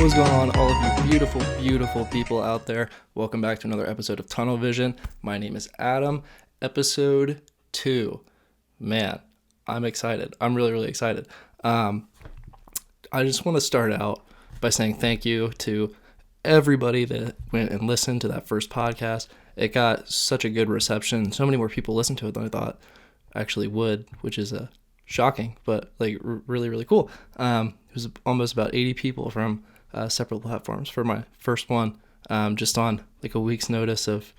What's going on, all of you beautiful, beautiful people out there? Welcome back to another episode of Tunnel Vision. My name is Adam. Episode 2. Man, I'm excited. I'm really, really excited. I just want to start out by saying thank you to everybody that went and listened to that first podcast. It got such a good reception. So many more people listened to it than I thought actually would, which is shocking, but like really, really cool. It was almost about 80 people from separate platforms for my first one, just on like a week's notice of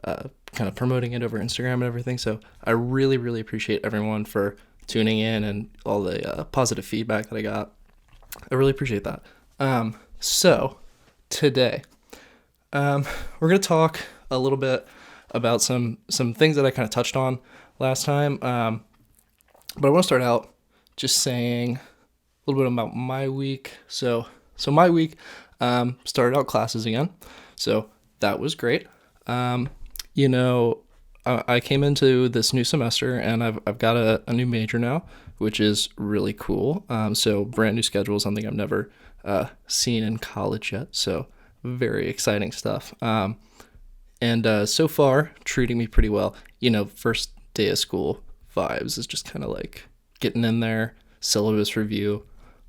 kind of promoting it over Instagram and everything. So I really, really appreciate everyone for tuning in and all the positive feedback that I got. I really appreciate that. So today, we're going to talk a little bit about some things that I kind of touched on last time. But I want to start out just saying a little bit about my week. So my week started out classes again. So that was great. I came into this new semester and I've got a new major now, which is really cool. So brand new schedule, something I've never seen in college yet. So very exciting stuff. And so far treating me pretty well. First day of school vibes is just kind of like getting in there, syllabus review,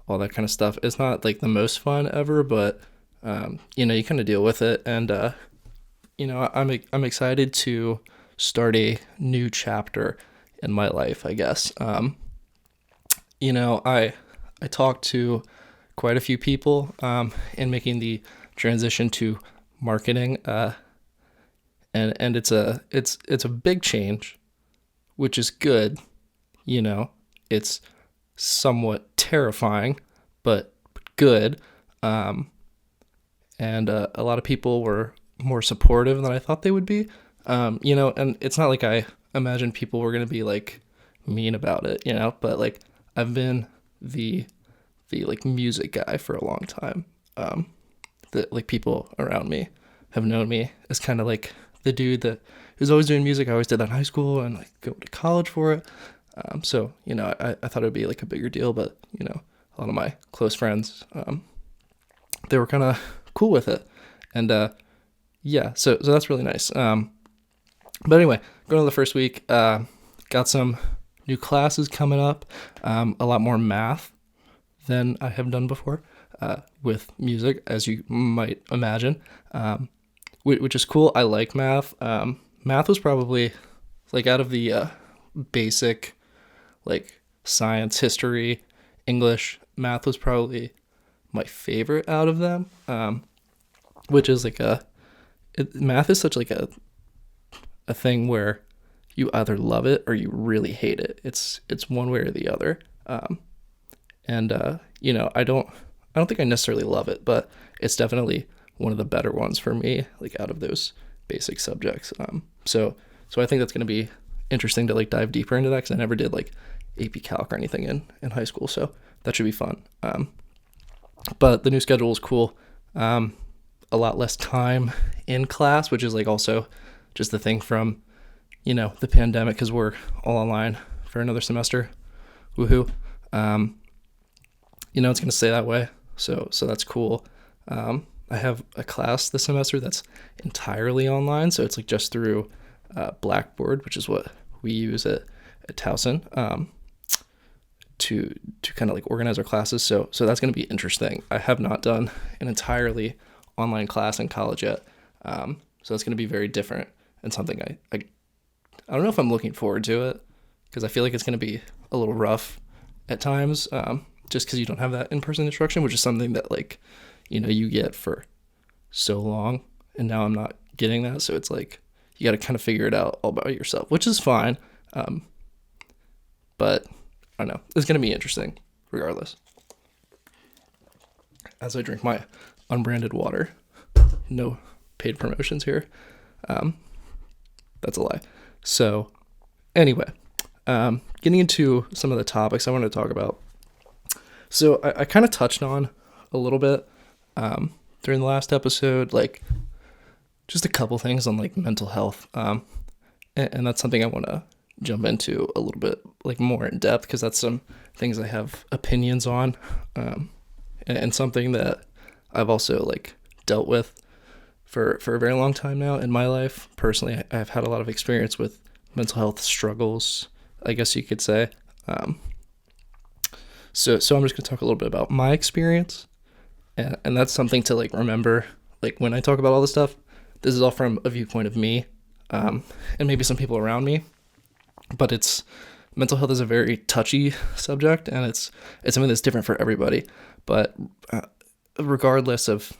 all that kind of stuff. It's not like the most fun ever, but you kind of deal with it. And I'm excited to start a new chapter in my life, I guess. I talked to quite a few people in making the transition to marketing, and it's a big change, which is good. It's somewhat terrifying, but good. And a lot of people were more supportive than I thought they would be. And it's not like I imagined people were going to be like mean about it, but like I've been the like music guy for a long time. That like people around me have known me as kind of like the dude that was always doing music. I always did that in high school and like go to college for it. So I thought it would be like a bigger deal, but a lot of my close friends, they were kind of cool with it. And so that's really nice. But anyway, going to the first week, got some new classes coming up, a lot more math than I have done before, with music, as you might imagine, which is cool. I like math. Math was probably like out of the basic like science, history, English, math was probably my favorite out of them, which is like math is such like a thing where you either love it or you really hate it. It's one way or the other. I don't think I necessarily love it, but it's definitely one of the better ones for me, like out of those basic subjects. So I think that's going to be interesting to like dive deeper into that, because I never did like AP Calc or anything in high school, so that should be fun. But the new schedule is cool. A lot less time in class, which is like also just the thing from the pandemic, because we're all online for another semester. Woohoo. It's going to stay that way, so that's cool. I have a class this semester that's entirely online, so it's like just through Blackboard, which is what we use at Towson, to kind of like organize our classes. So that's going to be interesting. I have not done an entirely online class in college yet, so that's going to be very different and something I don't know if I'm looking forward to it, because I feel like it's going to be a little rough at times, just because you don't have that in-person instruction, which is something that like you get for so long, and now I'm not getting that. So it's like you got to kind of figure it out all by yourself, which is fine. But I don't know, it's going to be interesting regardless. As I drink my unbranded water, no paid promotions here. That's a lie. So anyway, getting into some of the topics I wanted to talk about. So I kind of touched on a little bit during the last episode, like just a couple things on like mental health. And that's something I want to jump into a little bit like more in depth, because that's some things I have opinions on, and something that I've also like dealt with for a very long time now in my life. Personally, I've had a lot of experience with mental health struggles, I guess you could say. Um, so I'm just gonna talk a little bit about my experience, and that's something to like remember. Like when I talk about all this stuff, this is all from a viewpoint of me, and maybe some people around me. But it's mental health is a very touchy subject, and it's something that's different for everybody. But regardless of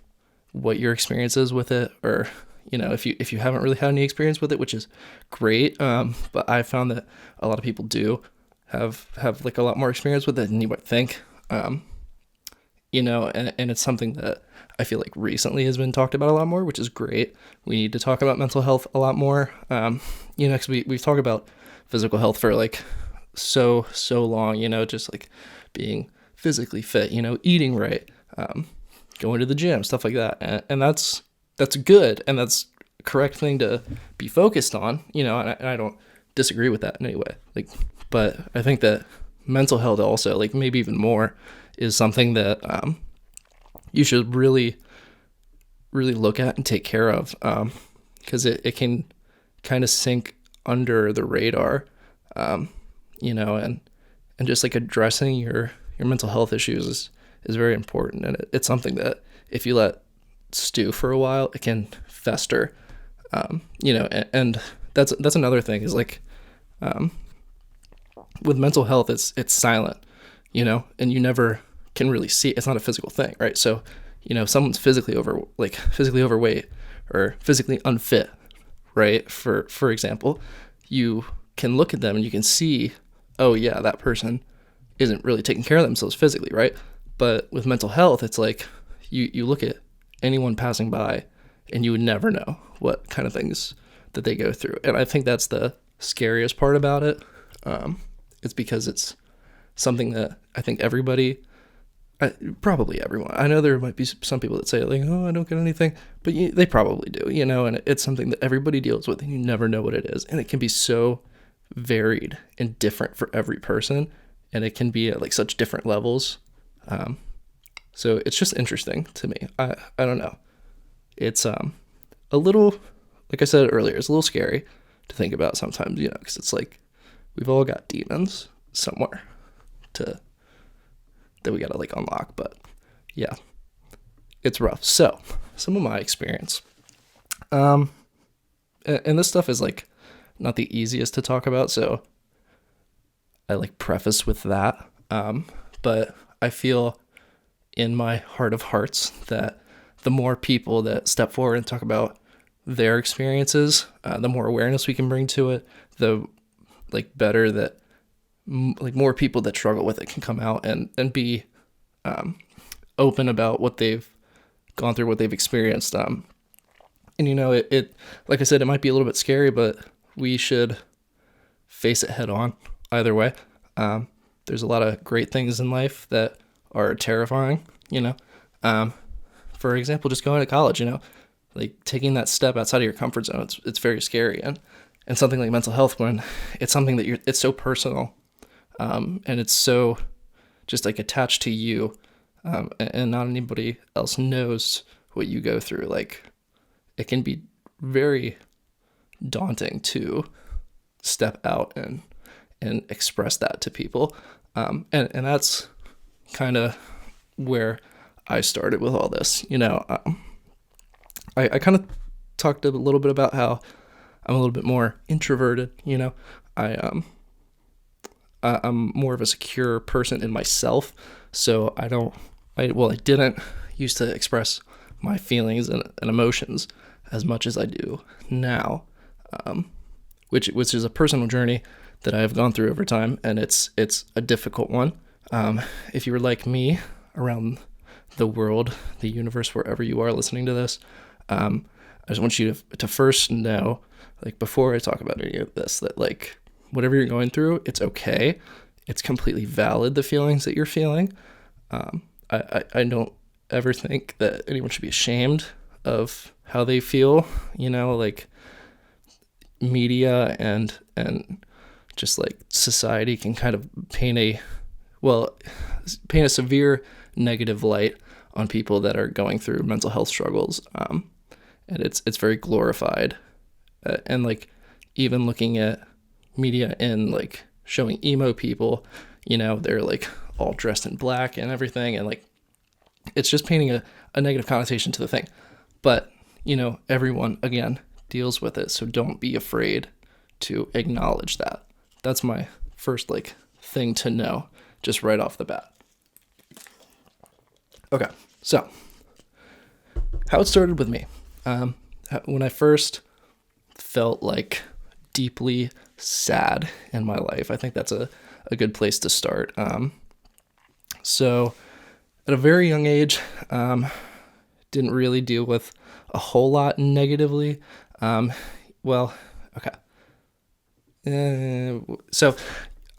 what your experience is with it, or if you haven't really had any experience with it, which is great, but I found that a lot of people do have like a lot more experience with it than you might think. And it's something that I feel like recently has been talked about a lot more, which is great. We need to talk about mental health a lot more. Because we've talked about physical health for like so long, just like being physically fit, eating right, going to the gym, stuff like that. And that's good, and that's a correct thing to be focused on, and I don't disagree with that in any way. Like, but I think that mental health also, like maybe even more, is something that you should really look at and take care of, because it can kind of sink under the radar, and just like addressing your mental health issues is very important, and it's something that if you let stew for a while, it can fester, and that's another thing is like, with mental health, it's silent, and you never can really see it. It's not a physical thing, right? So, if someone's physically overweight or physically unfit, right? For example, you can look at them and you can see, oh yeah, that person isn't really taking care of themselves physically, right? But with mental health, it's like you look at anyone passing by and you would never know what kind of things that they go through. And I think that's the scariest part about it. It's because it's something that I think probably everyone. I know there might be some people that say like, "Oh, I don't get anything," but they probably do, and it's something that everybody deals with, and you never know what it is, and it can be so varied and different for every person, and it can be at like such different levels. So it's just interesting to me. I don't know. It's a little, like I said earlier, it's a little scary to think about sometimes, because it's like we've all got demons somewhere that we gotta like unlock. But yeah, it's rough. So some of my experience, and this stuff is like not the easiest to talk about, so I like preface with that. But I feel in my heart of hearts that the more people that step forward and talk about their experiences, the more awareness we can bring to it, the like better that like more people that struggle with it can come out and be open about what they've gone through, what they've experienced. And it like I said, it might be a little bit scary, but we should face it head on either way. There's a lot of great things in life that are terrifying, for example, just going to college, like taking that step outside of your comfort zone. It's very scary. And something like mental health, when it's something that it's so personal, and it's so just like attached to you, and not anybody else knows what you go through. Like, it can be very daunting to step out and express that to people. And that's kind of where I started with all this. I kind of talked a little bit about how I'm a little bit more introverted. I'm more of a secure person in myself, so I didn't used to express my feelings and emotions as much as I do now, which is a personal journey that I have gone through over time, and it's a difficult one. If you were like me around the world, the universe, wherever you are listening to this, I just want you to first know, like, before I talk about any of this, that like whatever you're going through, it's okay. It's completely valid, the feelings that you're feeling. I don't ever think that anyone should be ashamed of how they feel. Like media and just like society can kind of paint a severe negative light on people that are going through mental health struggles. And it's very glorified. And like even looking at media and like showing emo people, they're like all dressed in black and everything. And like, it's just painting a negative connotation to the thing. But, everyone, again, deals with it. So don't be afraid to acknowledge that. That's my first like thing to know just right off the bat. Okay, so how it started with me. When I first felt like deeply sad in my life, I think that's a good place to start. So at a very young age, didn't really deal with a whole lot negatively. Well, okay. So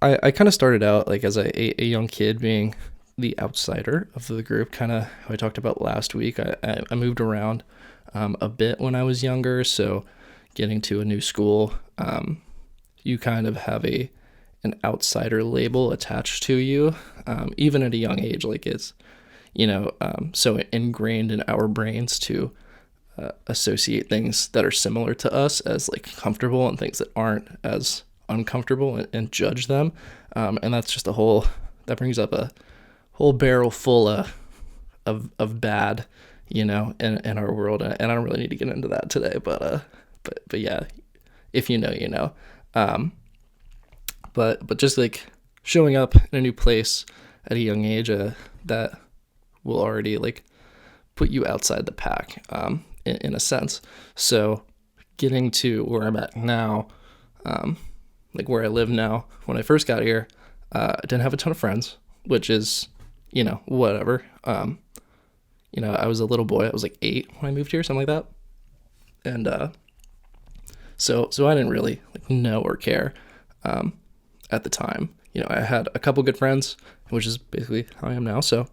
I kind of started out like as a young kid being the outsider of the group, kind of how I talked about last week. I moved around a bit when I was younger, so getting to a new school, you kind of have an outsider label attached to you, even at a young age. Like it's, so ingrained in our brains to associate things that are similar to us as like comfortable and things that aren't as uncomfortable and judge them. And that's just that brings up a whole barrel full of bad, in our world. And I don't really need to get into that today, but yeah, if you know. But just like showing up in a new place at a young age, that will already like put you outside the pack, in a sense. So getting to where I'm at now, like where I live now, when I first got here, I didn't have a ton of friends, which is, whatever. I was a little boy. I was like 8 when I moved here, something like that. And, so I didn't really like know or care, at the time. I had a couple good friends, which is basically how I am now. So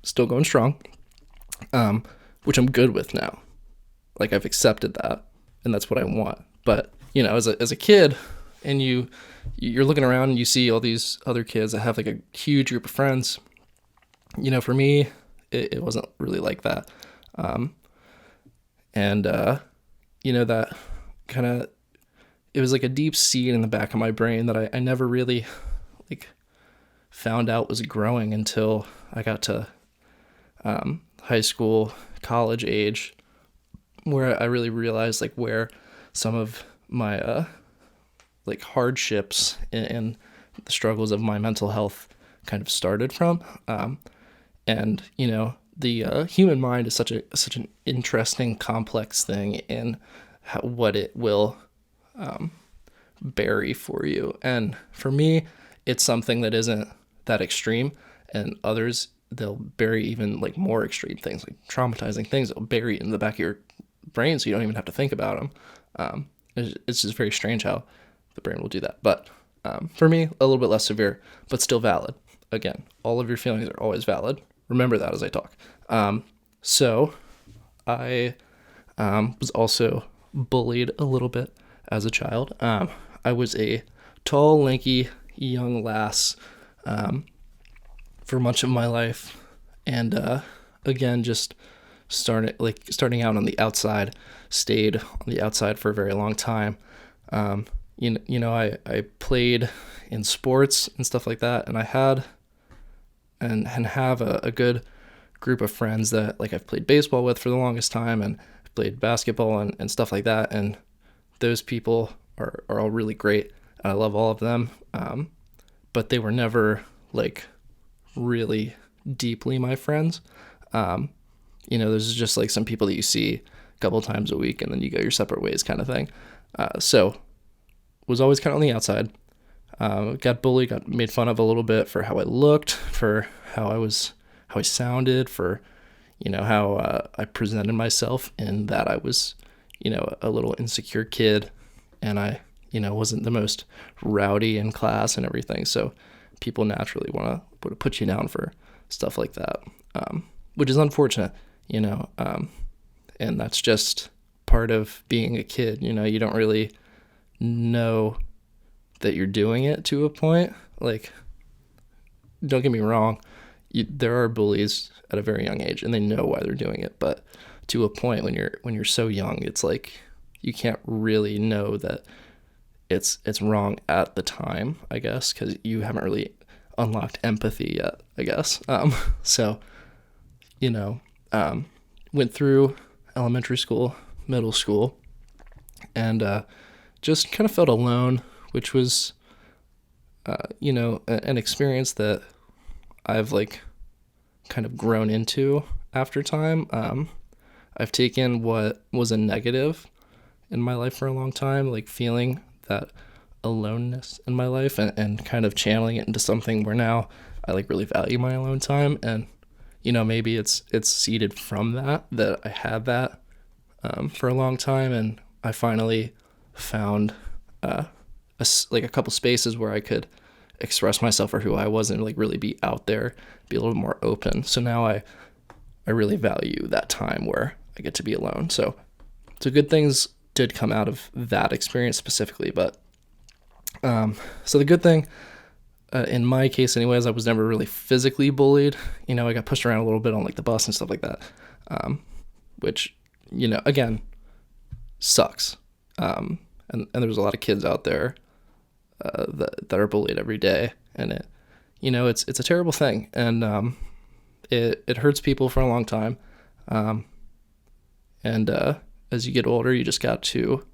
still going strong, which I'm good with now. Like I've accepted that, and that's what I want. But as a kid, and you're looking around and you see all these other kids that have like a huge group of friends. For me, it wasn't really like that. That kind of, it was like a deep seed in the back of my brain that I never really like found out was growing until I got to high school, college age, where I really realized like where some of my like hardships and the struggles of my mental health kind of started from. The human mind is such an interesting, complex thing in what it will bury for you. And for me, it's something that isn't that extreme, and others, they'll bury even like more extreme things, like traumatizing things they'll bury in the back of your brain so you don't even have to think about them. It's just very strange how the brain will do that. But for me, a little bit less severe, but still valid. Again, all of your feelings are always valid. Remember that as I talk. So I was also bullied a little bit as a child. I was a tall, lanky, young lass for much of my life. And again, just starting out on the outside, stayed on the outside for a very long time. I played in sports and stuff like that, and I had and have a good group of friends that like I've played baseball with for the longest time, and played basketball and stuff like that. And those people are all really great. I love all of them. But they were never like really deeply my friends. There's just like some people that you see a couple times a week and then you go your separate ways kind of thing. So was always kind of on the outside. Got bullied, got made fun of a little bit for how I looked, for how I sounded, for, how I presented myself, and that I was, a little insecure kid, and I, wasn't the most rowdy in class and everything. So people naturally want to put you down for stuff like that, which is unfortunate, and that's just part of being a kid. You don't really know that you're doing it to a point. Like, don't get me wrong, there are bullies at a very young age, and they know why they're doing it. But to a point, when you're so young, it's like you can't really know that it's wrong at the time, I guess, because you haven't really unlocked empathy yet, I guess. So, you know, went through elementary school, middle school, and just kind of felt alone, which was, an experience that I've like kind of grown into after time. I've taken what was a negative in my life for a long time, like feeling that aloneness in my life, and kind of channeling it into something where now I like really value my alone time. And maybe it's seeded from that I had that for a long time, and I finally found a couple spaces where I could express myself for who I was and like really be out there, be a little more open. So now I really value that time where I get to be alone. So good things did come out of that experience specifically. But so the good thing, in my case anyways, I was never really physically bullied. I got pushed around a little bit on like the bus and stuff like that, which, again, sucks. And there's a lot of kids out there that are bullied every day, and it's a terrible thing, and it hurts people for a long time. And as you get older, you just got to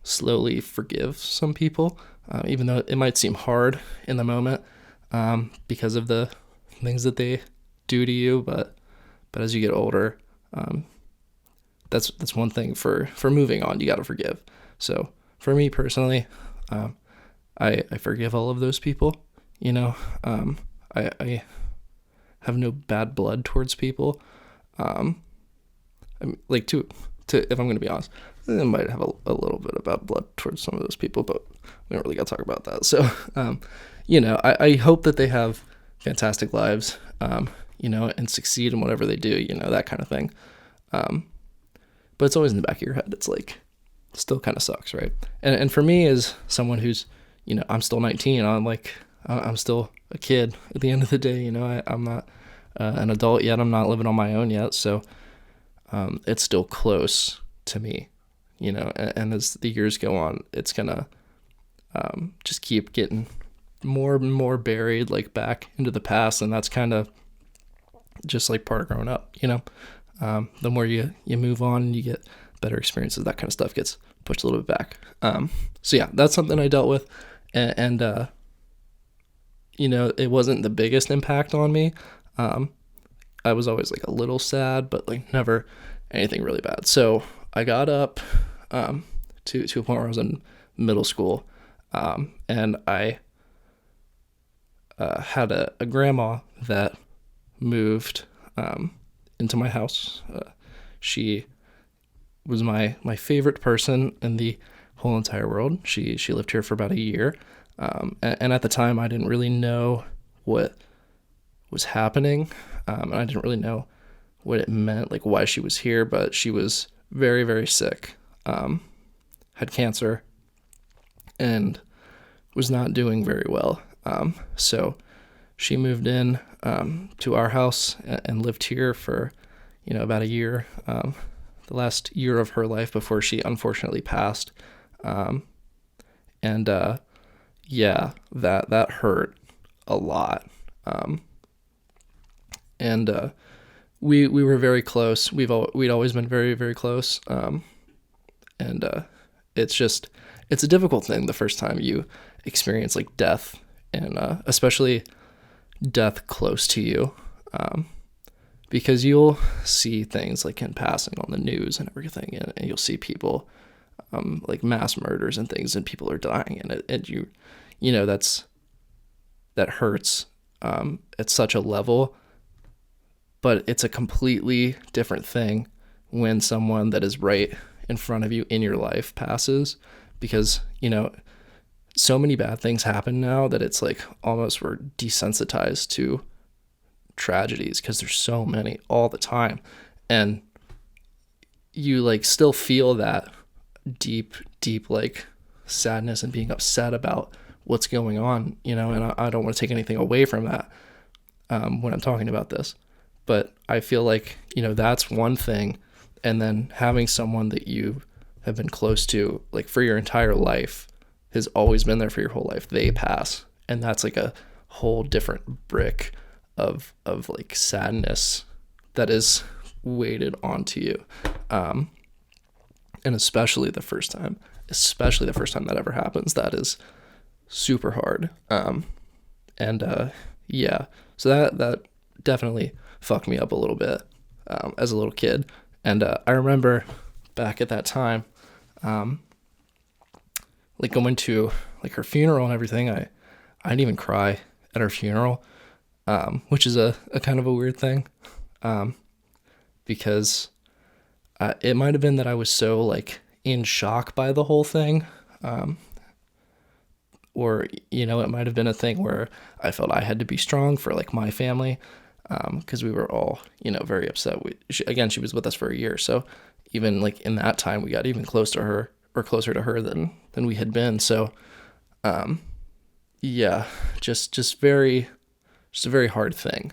slowly forgive some people, even though it might seem hard in the moment, because of the things that they do to you. But as you get older, that's one thing for moving on. You got to forgive. So for me personally, I forgive all of those people. I have no bad blood towards people. Like to if I'm going to be honest, I might have a little bit of bad blood towards some of those people, but we don't really got to talk about that. So, I hope that they have fantastic lives, and succeed in whatever they do, that kind of thing. But it's always in the back of your head. It's like, still kind of sucks, right? And for me, as someone who's, I'm still 19, I'm still a kid at the end of the day. I'm not an adult yet. I'm not living on my own yet. So it's still close to me, and as the years go on, it's gonna just keep getting more and more buried, like back into the past. And that's kind of just like part of growing up, the more you move on, you get better experiences, that kind of stuff gets pushed a little bit back. So yeah, that's something I dealt with, and it wasn't the biggest impact on me. I was always like a little sad, but like never anything really bad. So I got up to a point where I was in middle school, and I had a grandma that moved into my house. She was my favorite person in the whole entire world. She lived here for about a year, and at the time I didn't really know what was happening, and I didn't really know what it meant, like why she was here. But she was very, very sick, had cancer, and was not doing very well. So she moved in to our house and lived here for about a year, the last year of her life before she unfortunately passed. And yeah, that hurt a lot. And we were very close. We'd always been very, very close. And it's a difficult thing the first time you experience like death, and especially death close to you, because you'll see things like in passing on the news and everything, and you'll see people like mass murders and things, and people are dying, and that hurts at such a level. But it's a completely different thing when someone that is right in front of you in your life passes, because so many bad things happen now that it's like almost we're desensitized to tragedies because there's so many all the time, and you like still feel that deep like sadness and being upset about what's going on, and I don't want to take anything away from that, when I'm talking about this. But I feel like, that's one thing. And then having someone that you have been close to, like for your entire life, has always been there for your whole life, they pass. And that's like a whole different brick of like sadness that is weighted onto you. And especially the first time that ever happens, that is super hard. Yeah, so that definitely fucked me up a little bit, as a little kid. And I remember back at that time, like going to like her funeral and everything. I didn't even cry at her funeral, which is a kind of a weird thing, because it might have been that I was so like in shock by the whole thing, or it might have been a thing where I felt I had to be strong for like my family, because we were all very upset. She was with us for a year, so even like in that time we got even closer to her than we had been. So yeah, just a very hard thing.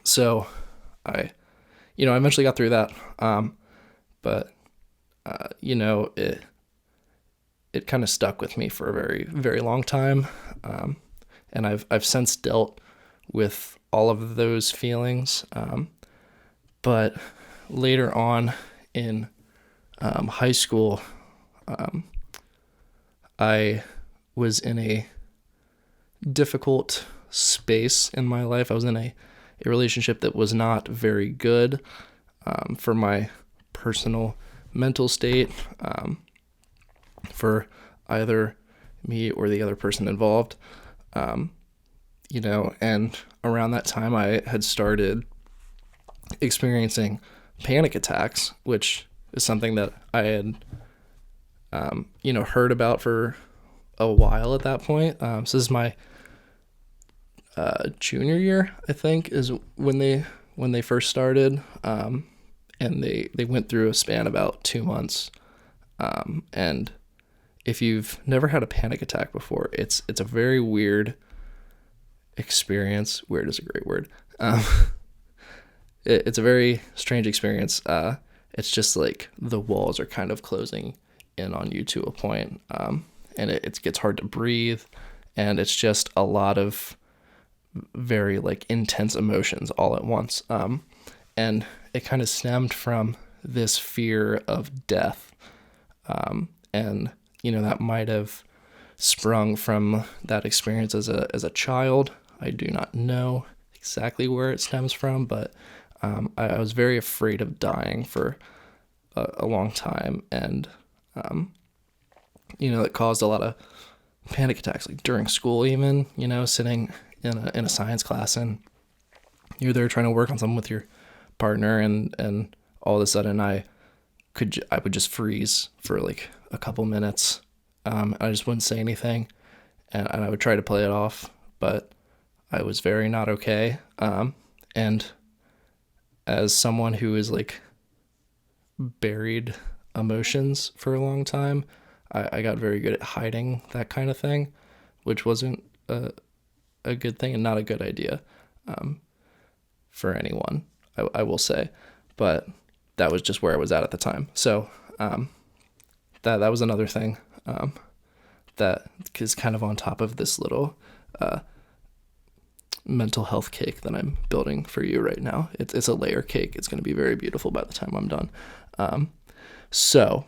So I eventually got through that, but it kind of stuck with me for a very, very long time. And I've since dealt with all of those feelings. But later on in high school, I was in a difficult space in my life. I was in a relationship that was not very good, for my personal mental state, for either me or the other person involved. And around that time I had started experiencing panic attacks, which is something that I had, heard about for a while at that point. So this is my junior year, I think, is when they first started, and they went through a span about 2 months. And if you've never had a panic attack before, it's a very weird experience. Weird is a great word. It's a very strange experience. It's just like the walls are kind of closing in on you to a point, and it gets hard to breathe, and it's just a lot of very like intense emotions all at once. And it kind of stemmed from this fear of death, and that might have sprung from that experience as a child. I do not know exactly where it stems from, but I was very afraid of dying for a long time, and it caused a lot of panic attacks, like during school, even sitting in a science class, and you're there trying to work on something with your partner, and all of a sudden I would just freeze for like a couple minutes. I just wouldn't say anything, and I would try to play it off, but I was very not okay. And as someone who is like buried emotions for a long time, I got very good at hiding that kind of thing, which wasn't a good thing and not a good idea, for anyone, I will say. But that was just where I was at the time. So that was another thing, that is kind of on top of this little mental health cake that I'm building for you right now. It's a layer cake. It's going to be very beautiful by the time I'm done. So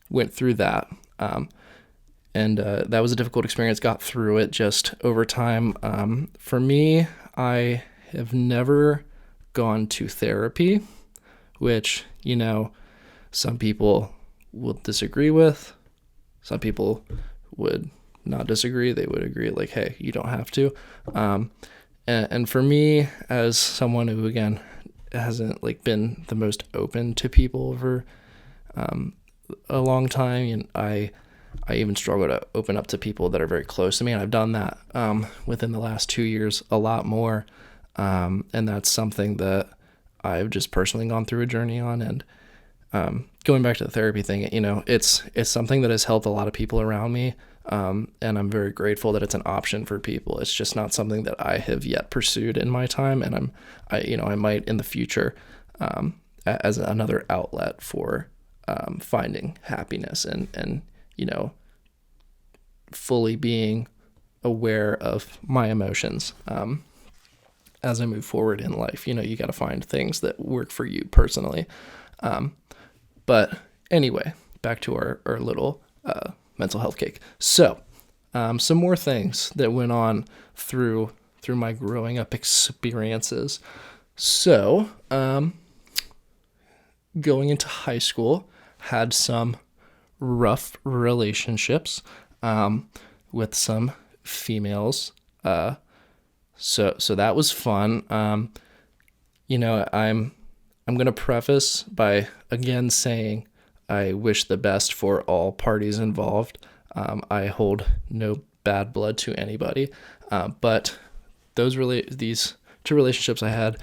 went through that, and that was a difficult experience. Got through it just over time. For me, I have never gone to therapy, which some people will disagree with. Some people would not disagree. They would agree like, hey, you don't have to. And for me, as someone who, again, hasn't like been the most open to people over a long time, and I even struggle to open up to people that are very close to me, and I've done that within the last 2 years a lot more, and that's something that I've just personally gone through a journey on. And going back to the therapy thing, it's something that has helped a lot of people around me, And I'm very grateful that it's an option for people. It's just not something that I have yet pursued in my time, and I might in the future, as another outlet for finding happiness and fully being aware of my emotions as I move forward in life. You got to find things that work for you personally. But anyway, back to our little mental health cake. So some more things that went on through my growing up experiences. So going into high school, had some rough relationships with some females. So that was fun. I'm going to preface by again saying I wish the best for all parties involved. I hold no bad blood to anybody, but these two relationships I had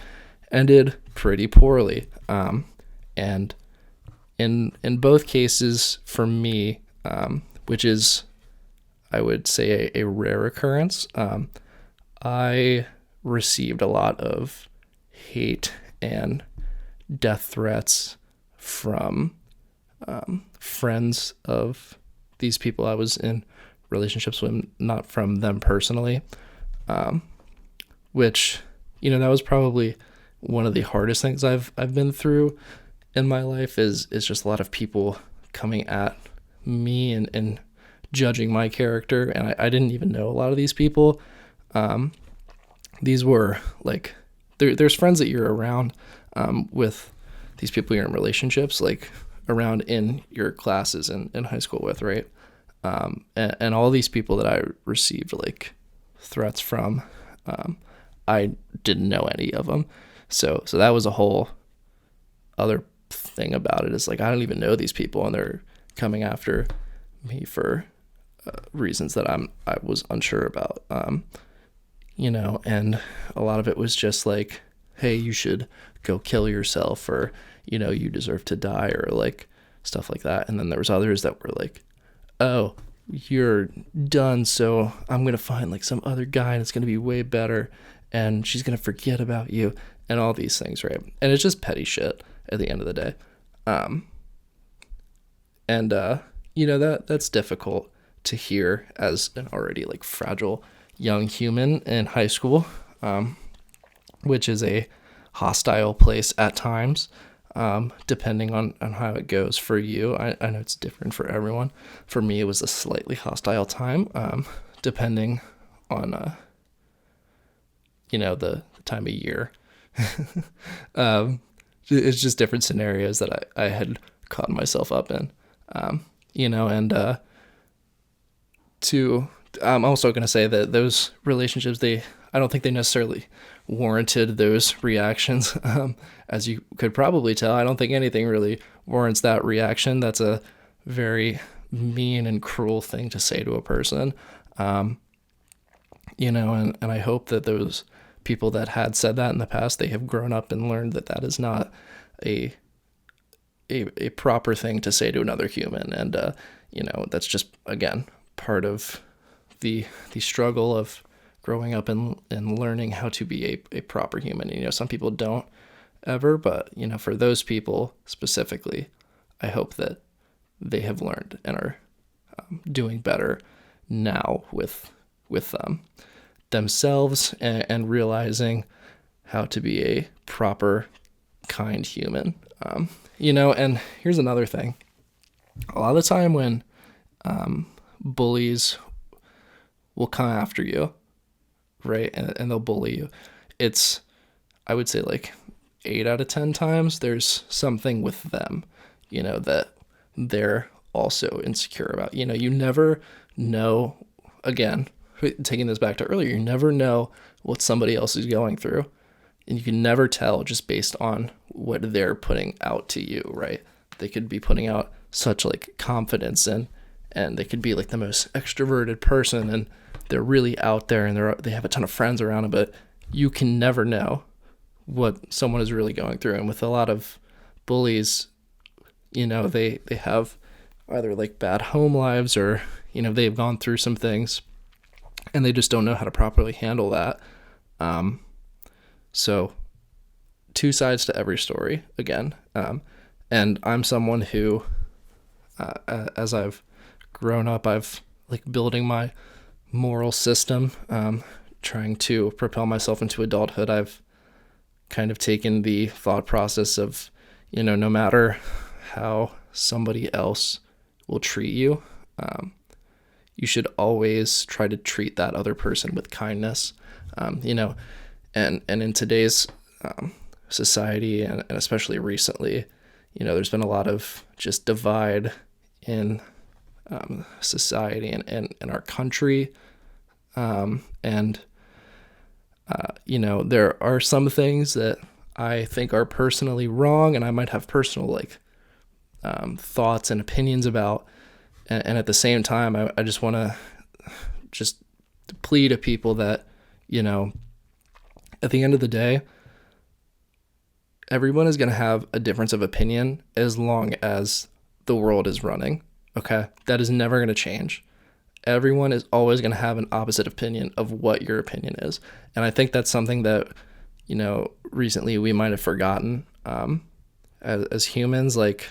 ended pretty poorly. And in both cases for me, which is, I would say, a rare occurrence, I received a lot of hate and death threats from friends of these people I was in relationships with, not from them personally, which, that was probably one of the hardest things I've been through in my life is just a lot of people coming at me and judging my character. And I didn't even know a lot of these people. These were like, there's friends that you're around with these people you're in relationships, like around in your classes in high school with, right? And all these people that I received like threats from, I didn't know any of them. So that was a whole other thing about it, is like, I don't even know these people and they're coming after me for reasons that I was unsure about. And a lot of it was just like, hey, you should go kill yourself, or, you deserve to die, or like stuff like that. And then there was others that were like, oh, you're done, so I'm going to find like some other guy and it's going to be way better and she's going to forget about you, and all these things, right? And it's just petty shit at the end of the day. That's difficult to hear as an already like fragile young human in high school, which is a hostile place at times, depending on how it goes for you. I know it's different for everyone. For me, it was a slightly hostile time, depending on, the time of year. It's just different scenarios that I had caught myself up in, I'm also going to say that those relationships, I don't think they necessarily warranted those reactions. As you could probably tell, I don't think anything really warrants that reaction. That's a very mean and cruel thing to say to a person. And I hope that those people that had said that in the past, they have grown up and learned that that is not a proper thing to say to another human. And, that's just, again, part of the struggle of growing up and learning how to be a proper human. Some people don't ever, but, for those people specifically, I hope that they have learned and are doing better now with themselves and realizing how to be a proper, kind human. And here's another thing. A lot of the time when bullies will come after you, right, and they'll bully you, it's, I would say, like 8 out of 10 times there's something with them, that they're also insecure about. You never know, again, taking this back to earlier, you never know what somebody else is going through, and you can never tell just based on what they're putting out to you, right? They could be putting out such like confidence and they could be like the most extroverted person and they're really out there and they have a ton of friends around them, but you can never know what someone is really going through. And with a lot of bullies, they have either like bad home lives or, they've gone through some things and they just don't know how to properly handle that. So two sides to every story again. And I'm someone who, as I've grown up, I've like building my moral system, trying to propel myself into adulthood. I've kind of taken the thought process of, no matter how somebody else will treat you, you should always try to treat that other person with kindness. And in today's society, and especially recently, there's been a lot of just divide in society and in our country. There are some things that I think are personally wrong, and I might have personal thoughts and opinions about. And at the same time, I just want to just plead to people that, at the end of the day, everyone is going to have a difference of opinion as long as the world is running. Okay? That is never going to change. Everyone is always going to have an opposite opinion of what your opinion is. And I think that's something that, recently we might have forgotten. As humans, like,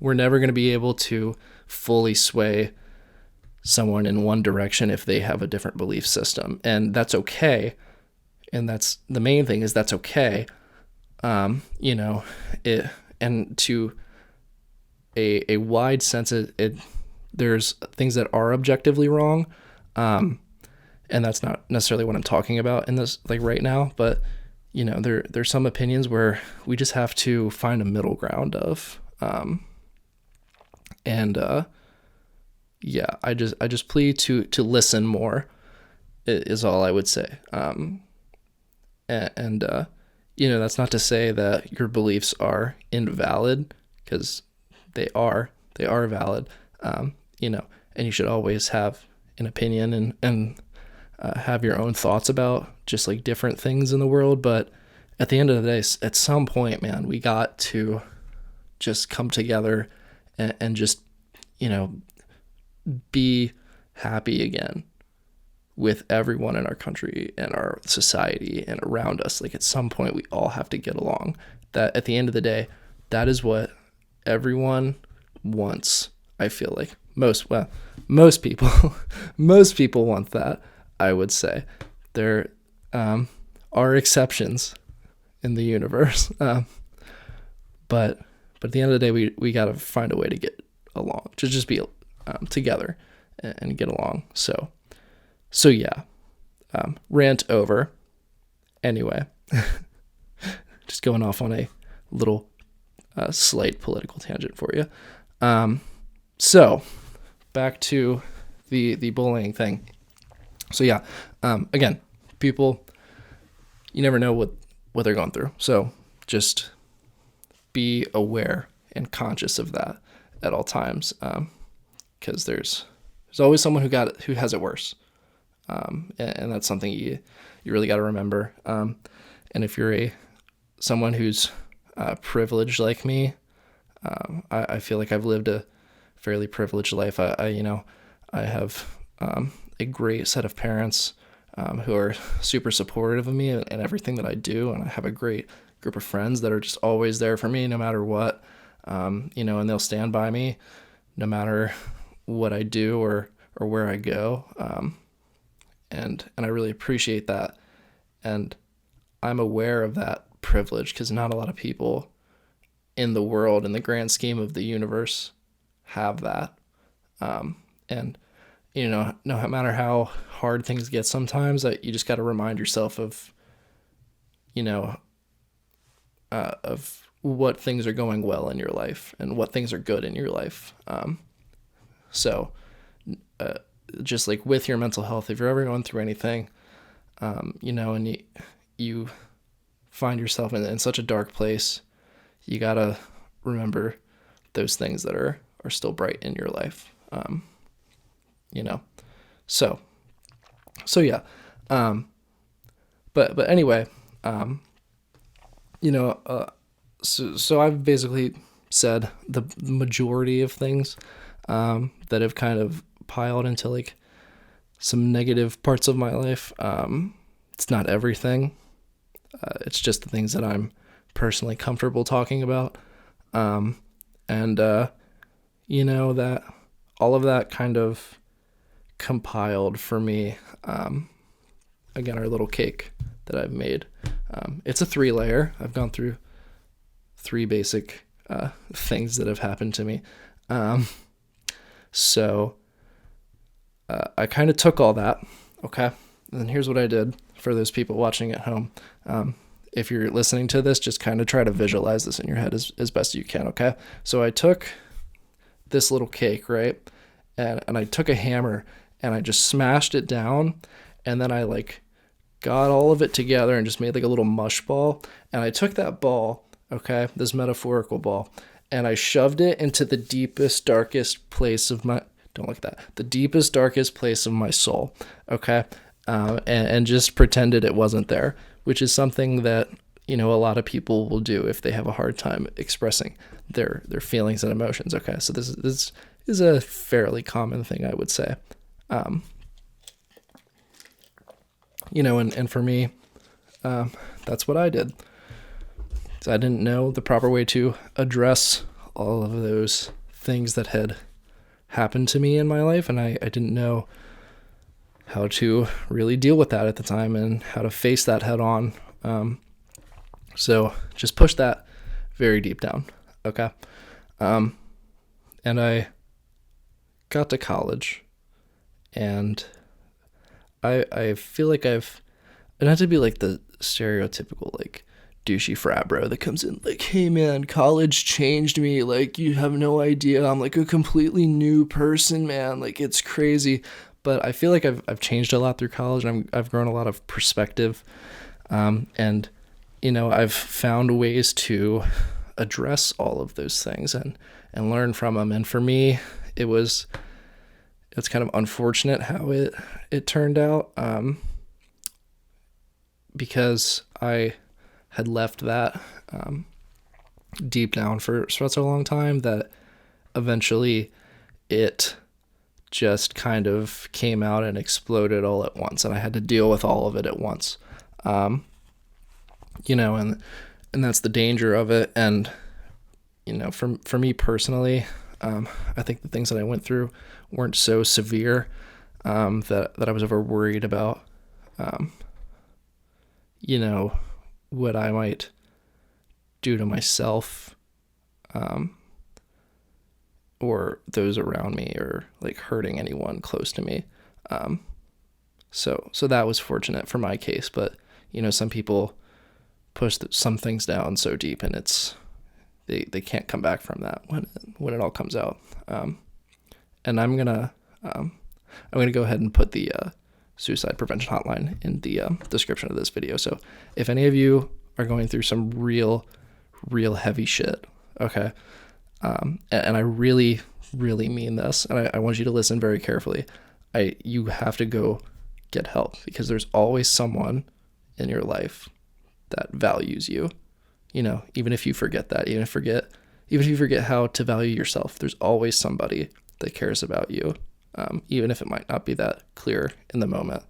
we're never going to be able to fully sway someone in one direction if they have a different belief system. And that's okay. And that's the main thing, is that's okay. And to a wide sense, there's things that are objectively wrong. And that's not necessarily what I'm talking about in this, like, right now, but there's some opinions where we just have to find a middle ground of, I just plead to listen more is all I would say. That's not to say that your beliefs are invalid, because they are valid. And you should always have an opinion and have your own thoughts about just like different things in the world. But at the end of the day, at some point, man, we got to just come together and just, be happy again with everyone in our country and our society and around us. Like, at some point, we all have to get along. That at the end of the day, that is what everyone wants. I feel like most people, most people want that. I would say there are exceptions in the universe, but at the end of the day, we got to find a way to get along, to just be together and get along. So yeah, rant over. Anyway, just going off on a little slight political tangent for you. So back to the bullying thing. So yeah, again, people, you never know what they're going through. So just be aware and conscious of that at all times, because there's always someone who has it worse, and that's something you really got to remember. And if you're someone who's privileged like me, I feel like I've lived a fairly privileged life. I have a great set of parents who are super supportive of me and everything that I do, and I have a great group of friends that are just always there for me no matter what, and they'll stand by me no matter what I do or where I go, and I really appreciate that, and I'm aware of that privilege because not a lot of people in the world, in the grand scheme of the universe, have that. And no matter how hard things get sometimes, you just got to remind yourself of of what things are going well in your life and what things are good in your life. So just like with your mental health, if you're ever going through anything, and you find yourself in such a dark place, you got to remember those things that are still bright in your life. So yeah. But anyway, so I've basically said the majority of things, that have kind of piled into like some negative parts of my life. It's not everything. It's just the things that I'm personally comfortable talking about. And that all of that kind of compiled for me. Again, our little cake that I've made. It's a 3-layer. I've gone through 3 basic things that have happened to me. So I kind of took all that, okay? And then here's what I did for those people watching at home. If you're listening to this, just kind of try to visualize this in your head as best you can, okay? So I took this little cake, right? And I took a hammer and I just smashed it down, and then I like got all of it together and just made like a little mush ball. And I took that ball, okay, this metaphorical ball, and I shoved it into the deepest, darkest place of my, don't look at that, the deepest, darkest place of my soul, okay? And just pretended it wasn't there, which is something that, a lot of people will do if they have a hard time expressing their feelings and emotions, okay? So this is a fairly common thing, I would say. And for me, that's what I did. So I didn't know the proper way to address all of those things that had happened to me in my life, and I didn't know how to really deal with that at the time and how to face that head on. So just push that very deep down, okay? And I got to college, and I feel like I've not to be like the stereotypical like douchey frat bro that comes in like, hey man, college changed me, like you have no idea, I'm like a completely new person, man, like it's crazy. But I feel like I've changed a lot through college, and I've grown a lot of perspective, and I've found ways to address all of those things and learn from them. And for me, it's kind of unfortunate how it turned out, because I had left that deep down for such a long time that eventually it just kind of came out and exploded all at once, and I had to deal with all of it at once. And that's the danger of it. And for me personally, I think the things that I went through weren't so severe that I was ever worried about what I might do to myself or those around me, or like hurting anyone close to me. So that was fortunate for my case, but some people push some things down so deep, and they can't come back from that when it all comes out. And I'm gonna go ahead and put the suicide prevention hotline in the description of this video. So if any of you are going through some real heavy shit, okay, and I really, really mean this, and I want you to listen very carefully. You have to go get help, because there's always someone in your life that values you. Even if you forget that, even if you forget how to value yourself, there's always somebody that cares about you, even if it might not be that clear in the moment.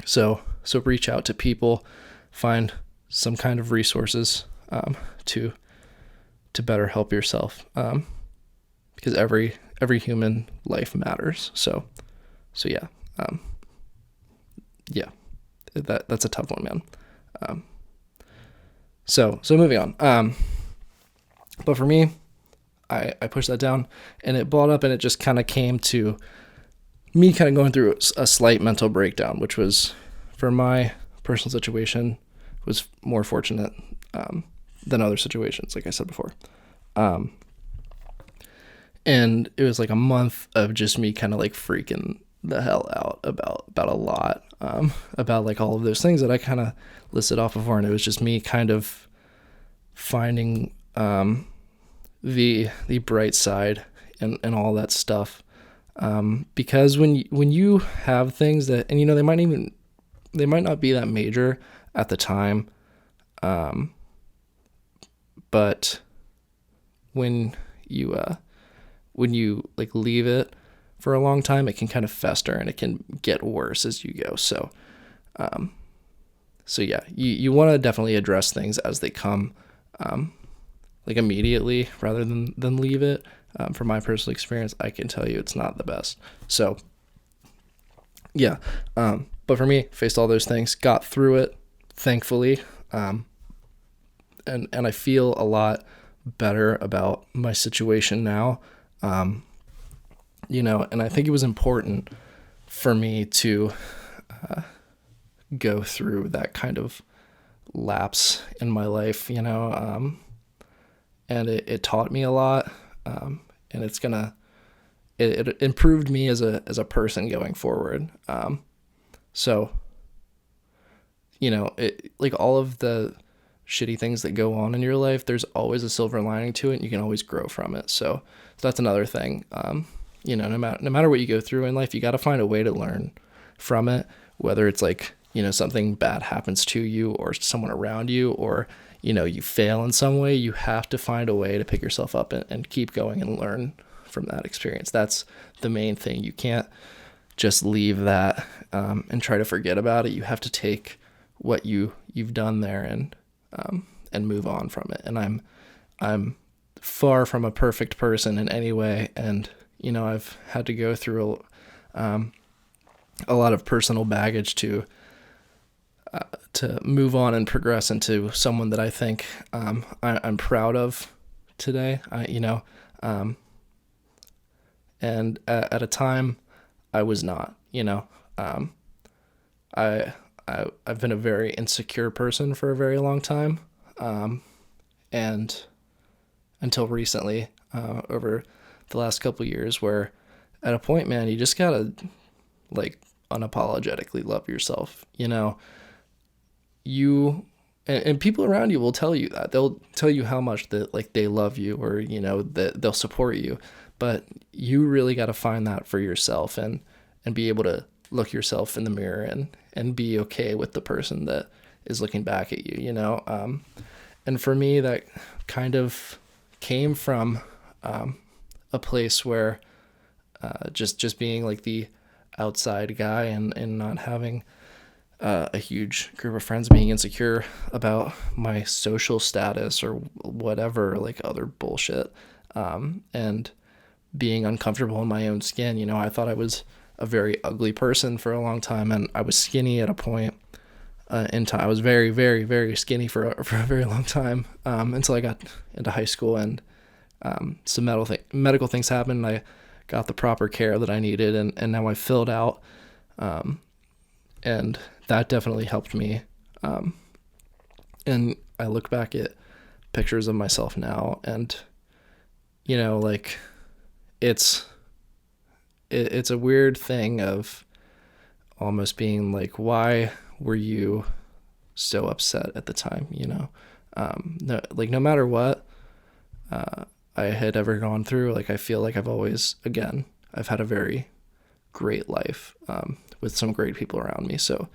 So reach out to people, find some kind of resources to better help yourself, because every human life matters. So yeah, that's a tough one, man. So moving on. But for me, I pushed that down, and it balled up, and it just kind of came to me kind of going through a slight mental breakdown, which was, for my personal situation, was more fortunate than other situations, like I said before. And it was like a month of just me kind of like freaking the hell out about a lot, about like all of those things that I kind of listed off before. And it was just me kind of finding the bright side and all that stuff. Because when you have things that, and they might not be that major at the time, but when you like leave it for a long time, it can kind of fester and it can get worse as you go. So yeah, you want to definitely address things as they come, like immediately rather than leave it. From my personal experience, I can tell you it's not the best. So yeah, but for me, faced all those things, got through it, thankfully, and I feel a lot better about my situation now. And I think it was important for me to go through that kind of lapse in my life, and it taught me a lot, and it improved me as a person going forward. So, like all of the shitty things that go on in your life, there's always a silver lining to it, and you can always grow from it. So that's another thing. No matter what you go through in life, you got to find a way to learn from it, whether it's like, something bad happens to you or someone around you, or, you fail in some way. You have to find a way to pick yourself up and keep going and learn from that experience. That's the main thing. You can't just leave that and try to forget about it. You have to take what you've done there and move on from it. And I'm far from a perfect person in any way, and I've had to go through a lot of personal baggage to move on and progress into someone that I think I'm proud of today. And at a time I was not. I've been a very insecure person for a very long time, and until recently, over the last couple of years, where at a point, man, you just gotta like unapologetically love yourself. And people around you will tell you that. They'll tell you how much that like they love you, or that they'll support you, but you really got to find that for yourself and be able to look yourself in the mirror and be okay with the person that is looking back at you. And for me, that kind of came from a place where just being like the outside guy and not having a huge group of friends, being insecure about my social status or whatever, like other bullshit, and being uncomfortable in my own skin. I thought I was a very ugly person for a long time, and I was skinny at a point in time. I was very, very, very skinny for a very long time, until I got into high school, and some medical things happened, and I got the proper care that I needed, and now I filled out, and that definitely helped me. And I look back at pictures of myself now, and like it's a weird thing of almost being like, why were you so upset at the time? No matter what I had ever gone through, like I feel like I've had a very great life with some great people around me. So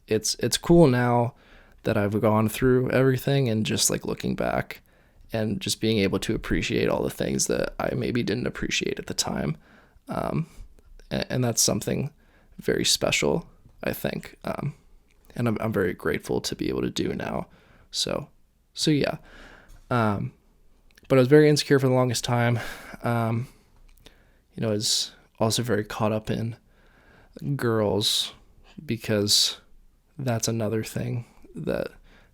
it's cool now that I've gone through everything, and just like looking back and just being able to appreciate all the things that I maybe didn't appreciate at the time. And that's something very special, I think. And I'm very grateful to be able to do now. So yeah. But I was very insecure for the longest time. I was also very caught up in girls, because that's another thing that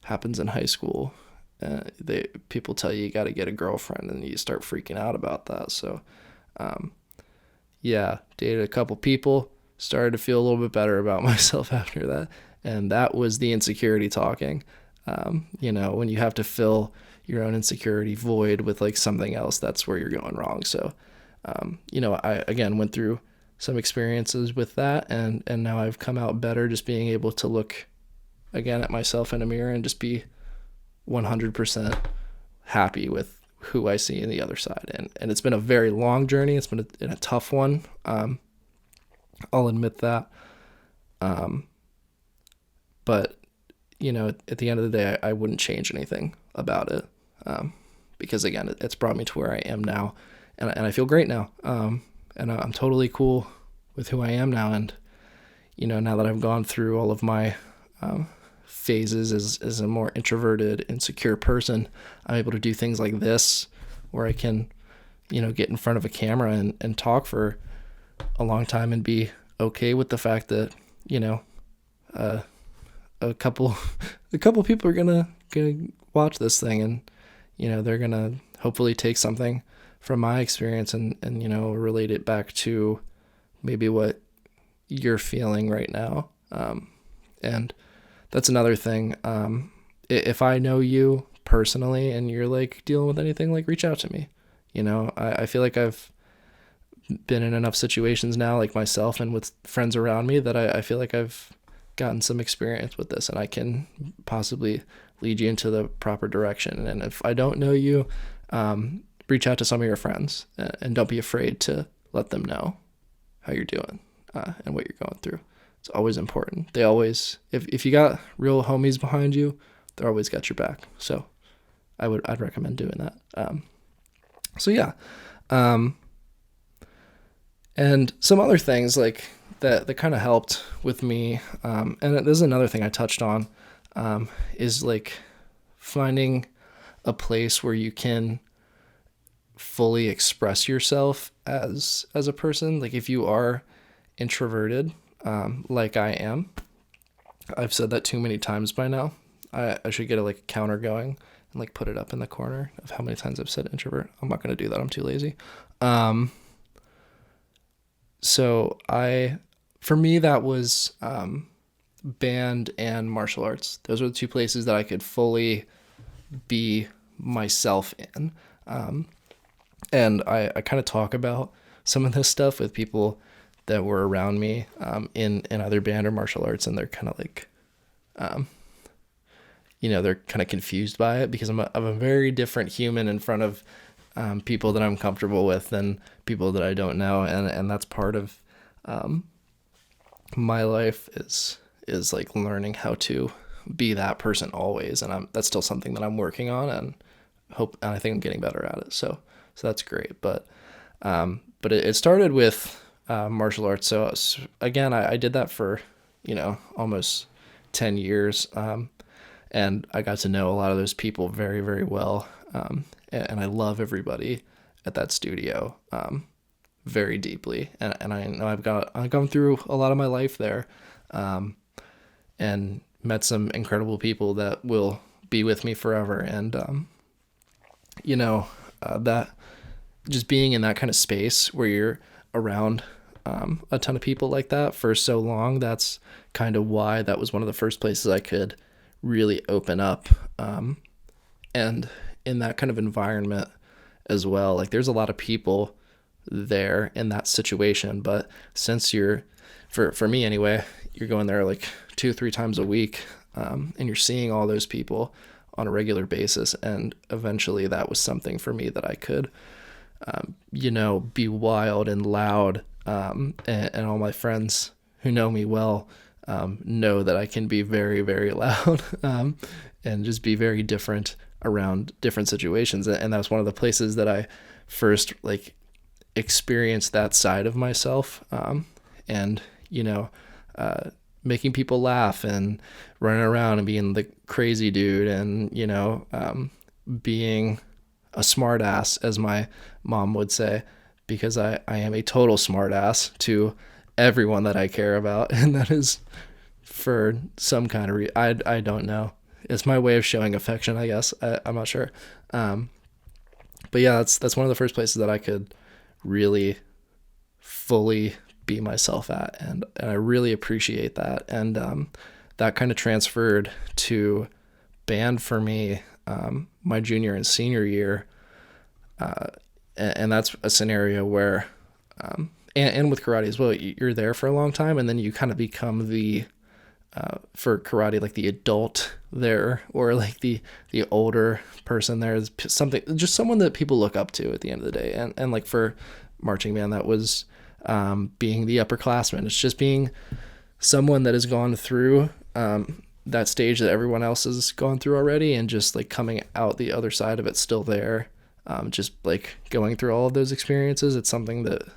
happens in high school. People tell you got to get a girlfriend, and you start freaking out about that. So, yeah, dated a couple people, started to feel a little bit better about myself after that. And that was the insecurity talking. When you have to fill your own insecurity void with like something else, that's where you're going wrong. So, I again went through some experiences with that, and now I've come out better, just being able to look again at myself in a mirror and just be 100% happy with who I see in the other side. And it's been a very long journey. It's been a tough one. I'll admit that. But at the end of the day, I wouldn't change anything about it. Because again, it's brought me to where I am now, and I feel great now. and I'm totally cool with who I am now. And, now that I've gone through all of my phases as a more introverted, insecure person, I'm able to do things like this where I can, get in front of a camera and talk for a long time and be okay with the fact that, a couple people are gonna watch this thing, and, they're gonna hopefully take something from my experience and relate it back to maybe what you're feeling right now. And that's another thing. If I know you personally and you're like dealing with anything, like reach out to me. I feel like I've been in enough situations now, like myself and with friends around me, that I feel like I've gotten some experience with this, and I can possibly lead you into the proper direction. And if I don't know you, reach out to some of your friends, and don't be afraid to let them know how you're doing and what you're going through. It's always important. They always, if you got real homies behind you, they're always got your back. So I'd recommend doing that. So yeah. And some other things like that kind of helped with me. And this is another thing I touched on, is like finding a place where you can fully express yourself as a person. Like if you are introverted, like I am, I've said that too many times by now. I should get a counter going and put it up in the corner of how many times I've said introvert. I'm not going to do that. I'm too lazy. So for me, that was, band and martial arts. Those were the two places that I could fully be myself in. And I kind of talk about some of this stuff with people that were around me, in either band or martial arts. And they're kind of they're kind of confused by it, because I'm a very different human in front of people that I'm comfortable with than people that I don't know. And that's part of my life is like learning how to be that person always. And that's still something that I'm working on, and I think I'm getting better at it. So that's great. But it started with martial arts. So again, I did that for, almost 10 years. And I got to know a lot of those people very, very well. And I love everybody at that studio very deeply. And I know I've gone through a lot of my life there, and met some incredible people that will be with me forever. And, that just being in that kind of space where you're around a ton of people like that for so long, that's kind of why that was one of the first places I could really open up. And in that kind of environment as well, like there's a lot of people there in that situation, but since for me anyway, you're going there 2-3 times a week, and you're seeing all those people on a regular basis. And eventually that was something for me that I could, be wild and loud. And all my friends who know me well, know that I can be very, very loud, and just be very different around different situations. And that's one of the places that I first experienced that side of myself. And, making people laugh and running around and being the crazy dude and, being a smart ass, as my mom would say, because I am a total smart ass to everyone that I care about. And that is for some kind of I don't know. It's my way of showing affection, I guess. I'm not sure. But yeah, that's one of the first places that I could really fully be myself at. And I really appreciate that. And that kind of transferred to band for me my junior and senior year. And that's a scenario where, and with karate as well, you're there for a long time, and then you kind of become the, for karate, the adult there, or the older person there, is something, just someone that people look up to at the end of the day. And for marching band, that was being the upperclassman. It's just being someone that has gone through that stage that everyone else has gone through already, and just coming out the other side of it still there. Just going through all of those experiences. It's something that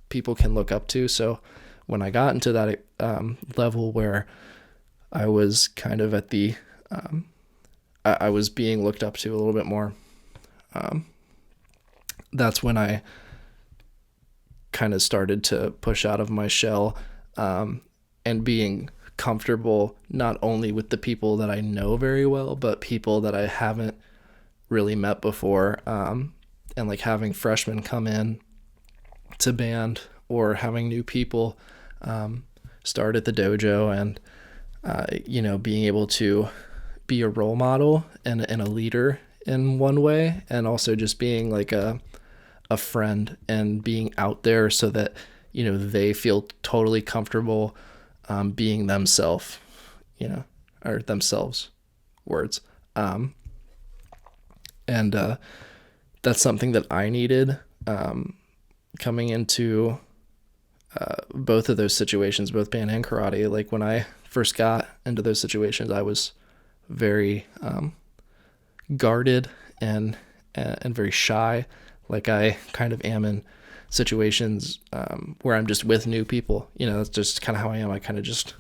people can look up to. So when I got into that level where I was kind of at the, I was being looked up to a little bit more, that's when I kind of started to push out of my shell, and being comfortable not only with the people that I know very well, but people that I haven't really met before, and like having freshmen come in to band, or having new people start at the dojo, and being able to be a role model and a leader in one way, and also just being like a friend and being out there so that they feel totally comfortable being themselves, or themselves, words. And that's something that I needed coming into both of those situations, both band and karate. Like when I first got into those situations, I was very guarded and very shy, like I kind of am in situations where I'm just with new people. That's just kind of how I am. I kind of just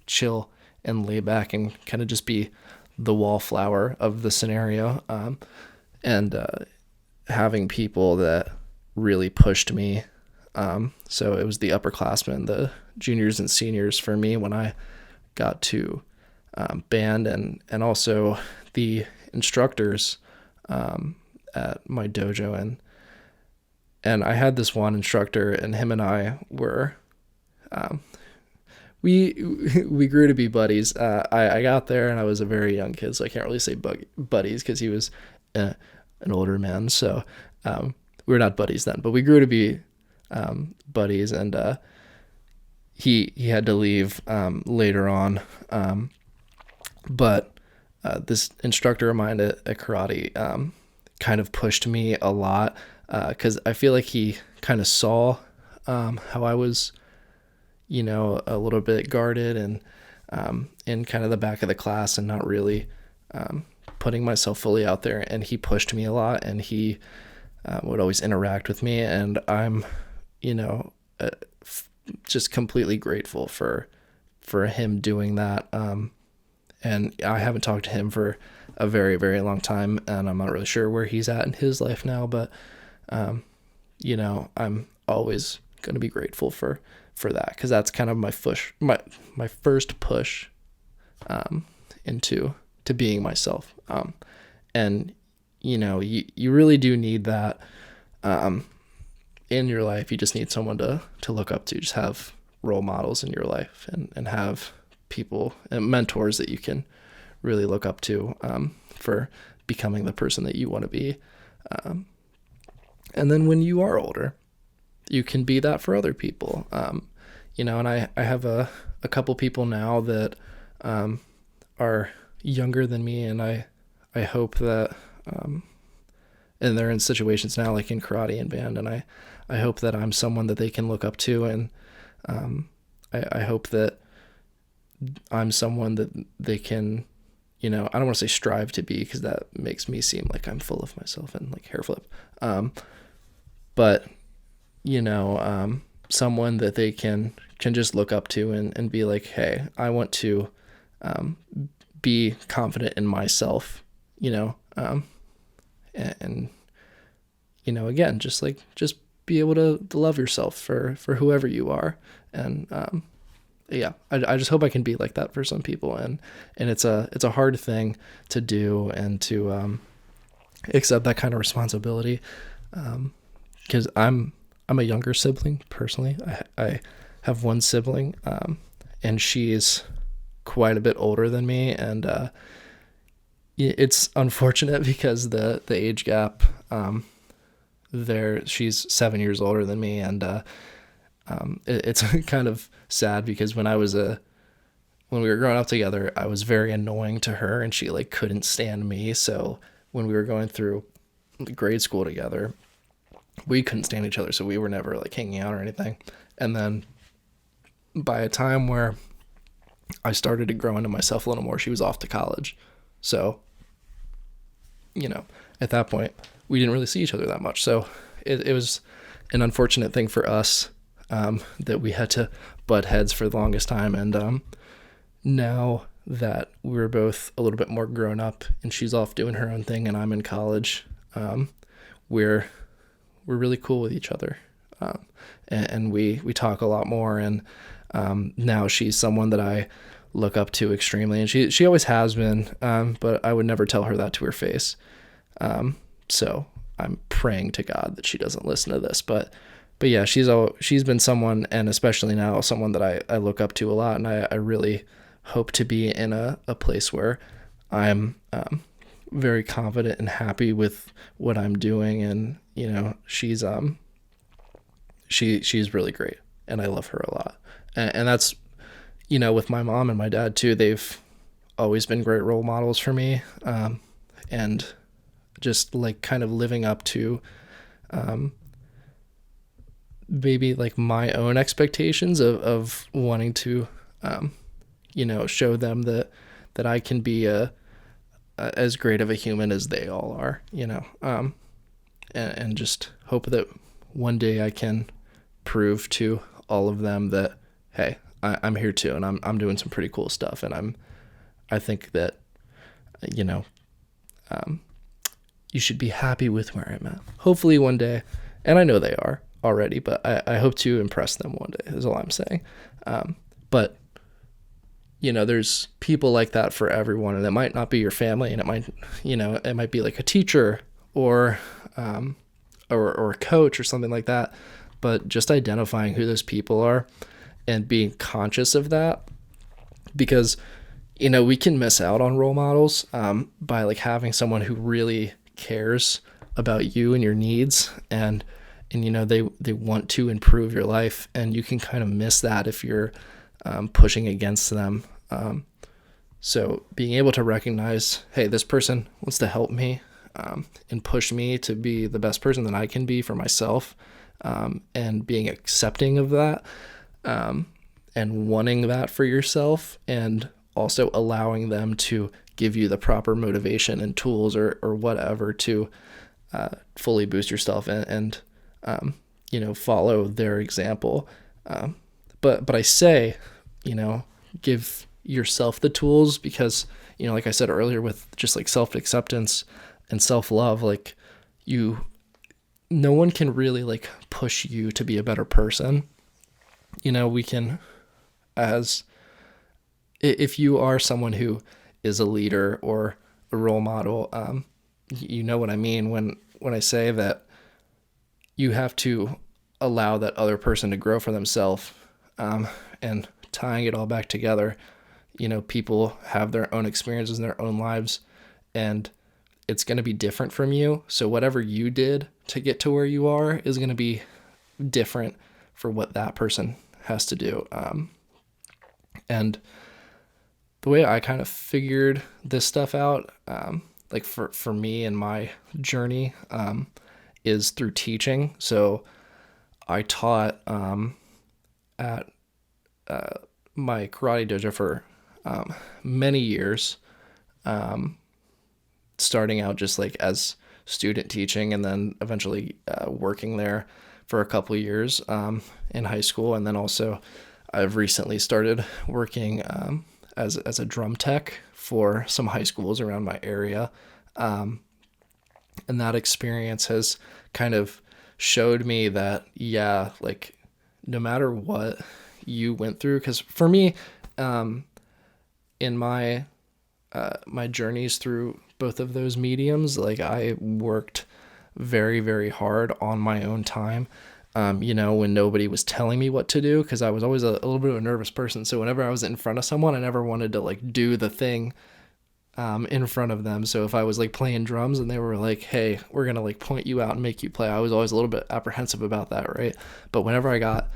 chill and lay back and kind of just be the wallflower of the scenario. And having people that really pushed me. So it was the upperclassmen, the juniors and seniors for me when I got to band, and also the instructors at my dojo. And I had this one instructor, and him and I were, we grew to be buddies. I got there and I was a very young kid, so I can't really say buddies because he was an older man. So we were not buddies then, but we grew to be buddies. And he had to leave later on. But this instructor of mine at karate kind of pushed me a lot, because I feel like he kind of saw how I was, a little bit guarded and in kind of the back of the class and not really putting myself fully out there. And he pushed me a lot, and he would always interact with me. And I'm, just completely grateful for him doing that. And I haven't talked to him for a very, very long time, and I'm not really sure where he's at in his life now, but, I'm always going to be grateful for that, because that's kind of my first push into being myself. And, you really do need that in your life. You just need someone to look up to, just have role models in your life, and have people and mentors that you can really look up to for becoming the person that you want to be. And then when you are older, you can be that for other people. And I have a couple people now that are younger than me, and I hope that, and they're in situations now like in karate and band, and I hope that I'm someone that they can look up to, and I hope that I'm someone that they can, I don't want to say strive to be, because that makes me seem like I'm full of myself and like hair flip. But, someone that they can just look up to and be like, hey, I want to be confident in myself, and again, just be able to love yourself for whoever you are. And, yeah, I just hope I can be like that for some people. And it's a hard thing to do, and to accept that kind of responsibility. Because I'm a younger sibling personally. I have one sibling, and she's quite a bit older than me. And it's unfortunate because the age gap there, she's 7 years older than me. And it's kind of sad, because when we were growing up together, I was very annoying to her, and she couldn't stand me. So when we were going through grade school together, we couldn't stand each other. So we were never hanging out or anything. And then by a time where I started to grow into myself a little more, she was off to college. So, at that point, we didn't really see each other that much. So it was an unfortunate thing for us that we had to butt heads for the longest time. And now that we're both a little bit more grown up and she's off doing her own thing and I'm in college, we're really cool with each other. And we talk a lot more. And now she's someone that I look up to extremely. And she always has been, but I would never tell her that to her face. So I'm praying to God that she doesn't listen to this. But yeah, she's been someone, and especially now, someone that I look up to a lot. And I really hope to be in a place where I'm very confident and happy with what I'm doing. And, she's really great, and I love her a lot. And that's, with my mom and my dad too, they've always been great role models for me. And just like kind of living up to, maybe like my own expectations of wanting to, show them that I can be as great of a human as they all are, and just hope that one day I can prove to all of them that, hey, I'm here too, and I'm doing some pretty cool stuff, and I think that, you should be happy with where I'm at. Hopefully one day, and I know they are already, but I hope to impress them one day, is all I'm saying. But there's people like that for everyone, and it might not be your family, and it might be like a teacher or a coach or something like that. But just identifying who those people are and being conscious of that, because we can miss out on role models by like having someone who really cares about you and your needs, and they want to improve your life, and you can kind of miss that if you're pushing against them. So being able to recognize, hey, this person wants to help me and push me to be the best person that I can be for myself, and being accepting of that, and wanting that for yourself, and also allowing them to give you the proper motivation and tools or whatever to fully boost yourself and follow their example. But I say, give yourself the tools, because, like I said earlier, with just like self-acceptance and self-love, like no one can really like push you to be a better person. We can, if you are someone who is a leader or a role model, you know what I mean when I say that you have to allow that other person to grow for themselves, and tying it all back together. People have their own experiences in their own lives, and it's going to be different from you. So whatever you did to get to where you are is going to be different for what that person has to do. And the way I kind of figured this stuff out, like for me and my journey, is through teaching. So I taught at my karate dojo for many years, starting out just like as student teaching, and then eventually working there for a couple of years in high school. And then also I've recently started working as a drum tech for some high schools around my area. And that experience has kind of showed me that, yeah, like no matter what you went through, because for me, in my journeys through both of those mediums, like I worked very, very hard on my own time, when nobody was telling me what to do, because I was always a little bit of a nervous person. So whenever I was in front of someone, I never wanted to like do the thing in front of them. So if I was like playing drums and they were like, hey, we're going to like point you out and make you play, I was always a little bit apprehensive about that, right? But whenever I got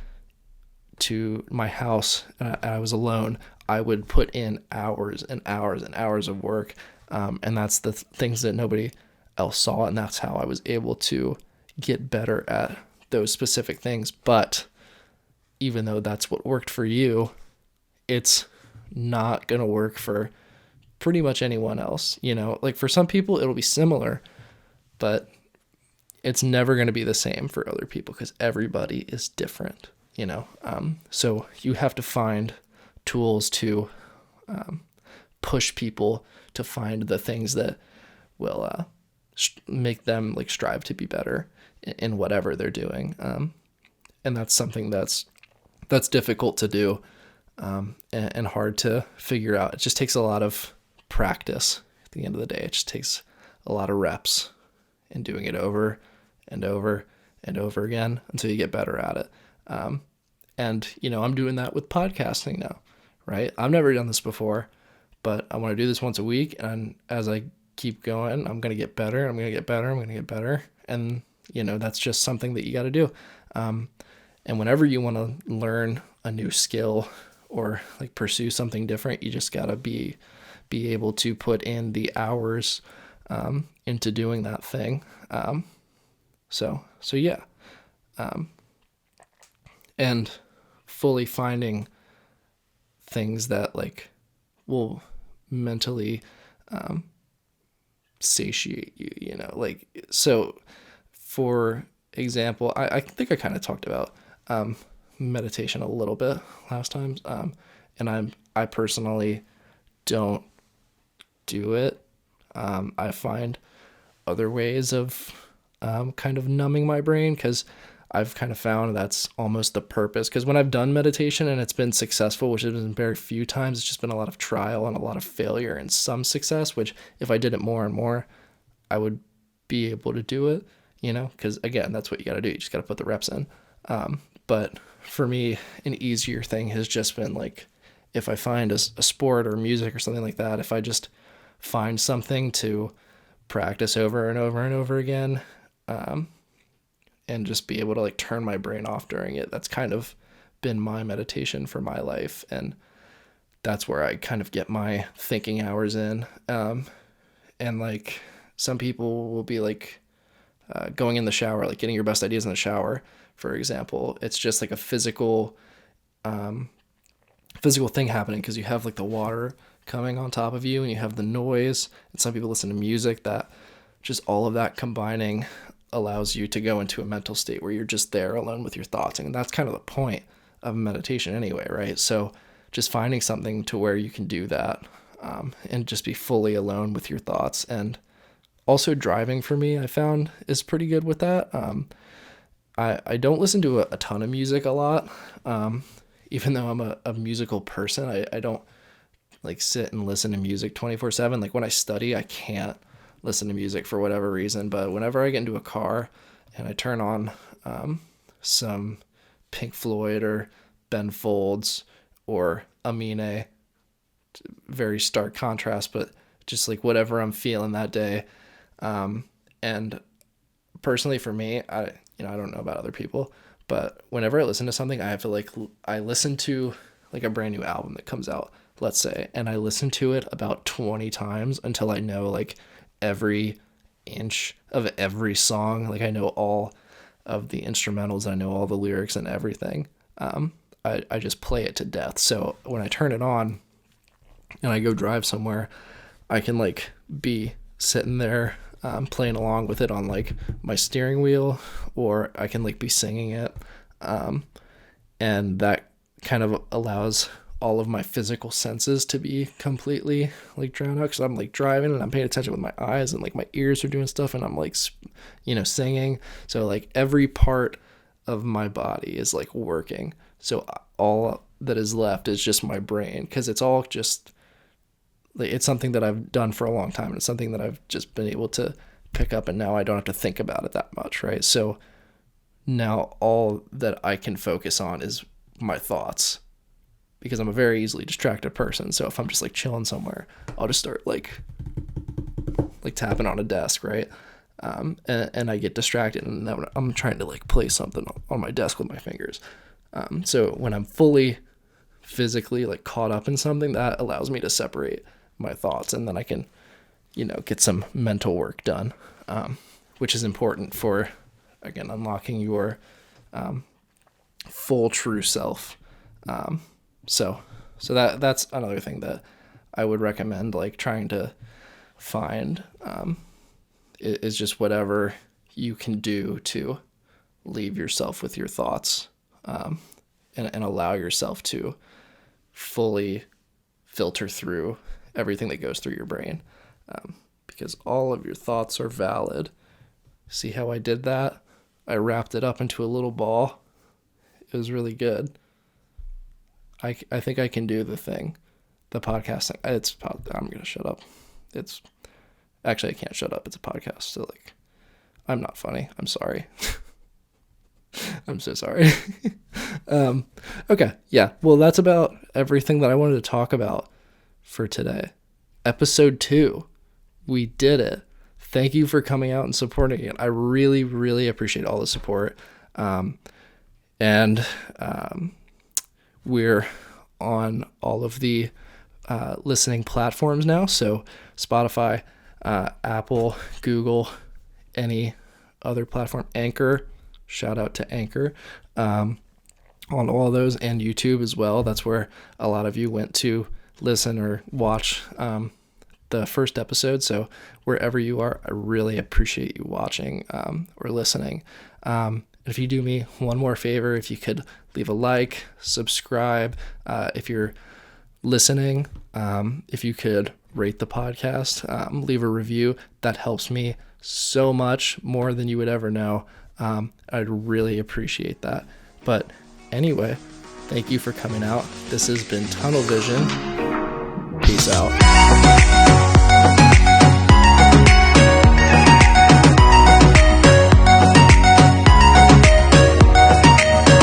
to my house and I was alone, I would put in hours and hours and hours of work. And that's the things that nobody else saw. And that's how I was able to get better at those specific things. But even though that's what worked for you, it's not going to work for pretty much anyone else. Like for some people it'll be similar, but it's never going to be the same for other people, because everybody is different. So you have to find tools to push people to find the things that will make them like strive to be better in whatever they're doing. And that's something that's difficult to do, and hard to figure out. It just takes a lot of practice. At the end of the day, it just takes a lot of reps and doing it over and over and over again until you get better at it. And I'm doing that with podcasting now, right? I've never done this before, but I want to do this once a week. And as I keep going, I'm going to get better. I'm going to get better. I'm going to get better. And, that's just something that you got to do. And whenever you want to learn a new skill or like pursue something different, you just got to be able to put in the hours into doing that thing. So yeah. And fully finding things that like will mentally satiate you, like, so for example, I think I kind of talked about meditation a little bit last time. And I personally don't do it. I find other ways of kind of numbing my brain, because I've kind of found that's almost the purpose. Because when I've done meditation and it's been successful, which has been very few times, it's just been a lot of trial and a lot of failure and some success, which if I did it more and more, I would be able to do it, because again, that's what you got to do. You just got to put the reps in. But for me, an easier thing has just been like, if I find a sport or music or something like that, if I just find something to practice over and over and over again, and just be able to like turn my brain off during it, that's kind of been my meditation for my life. And that's where I kind of get my thinking hours in. And like some people will be like going in the shower, like getting your best ideas in the shower, for example. It's just like a physical thing happening, because you have like the water coming on top of you and you have the noise, and some people listen to music. That just all of that combining allows you to go into a mental state where you're just there alone with your thoughts. And that's kind of the point of meditation anyway, right? So just finding something to where you can do that, and just be fully alone with your thoughts. And also driving, for me, I found is pretty good with that. I don't listen to a ton of music a lot. Even though I'm a musical person, I don't like sit and listen to music 24/7. Like when I study, I can't listen to music for whatever reason. But whenever I get into a car and I turn on some Pink Floyd or Ben Folds or Amine, very stark contrast, but just like whatever I'm feeling that day. And personally for me, I don't know about other people, but whenever I listen to something, I have to I listen to like a brand new album that comes out, let's say, and I listen to it about 20 times until I know like every inch of every song. Like I know all of the instrumentals, I know all the lyrics and everything. I just play it to death. So when I turn it on and I go drive somewhere, I can like be sitting there playing along with it on like my steering wheel, or I can like be singing it. And that kind of allows all of my physical senses to be completely like drowned out, because I'm like driving and I'm paying attention with my eyes, and like my ears are doing stuff, and I'm like, singing. So like every part of my body is like working. So all that is left is just my brain, because it's all just like, it's something that I've done for a long time, and it's something that I've just been able to pick up, and now I don't have to think about it that much, right? So now all that I can focus on is my thoughts, because I'm a very easily distracted person. So if I'm just like chilling somewhere, I'll just start like tapping on a desk, right? And I get distracted, and then I'm trying to like play something on my desk with my fingers. So when I'm fully physically like caught up in something, that allows me to separate my thoughts, and then I can, get some mental work done, which is important for, again, unlocking your full true self. So that's another thing that I would recommend, like trying to find, is just whatever you can do to leave yourself with your thoughts, and allow yourself to fully filter through everything that goes through your brain, because all of your thoughts are valid. See how I did that? I wrapped it up into a little ball. It was really good. I think I can do the thing, the podcast thing. I'm going to shut up. Actually, I can't shut up. It's a podcast. So like, I'm not funny. I'm sorry. I'm so sorry. Okay. Yeah. Well, that's about everything that I wanted to talk about for today. Episode 2. We did it. Thank you for coming out and supporting it. I really, really appreciate all the support. We're on all of the listening platforms now. So Spotify, Apple, Google, any other platform, Anchor. Shout out to Anchor. On all those, and YouTube as well. That's where a lot of you went to listen or watch the first episode. So wherever you are, I really appreciate you watching or listening. If you do me one more favor, if you could leave a like, subscribe, if you're listening, if you could rate the podcast, leave a review, that helps me so much more than you would ever know. I'd really appreciate that. But anyway, thank you for coming out. This has been Tunnel Vision. Peace out.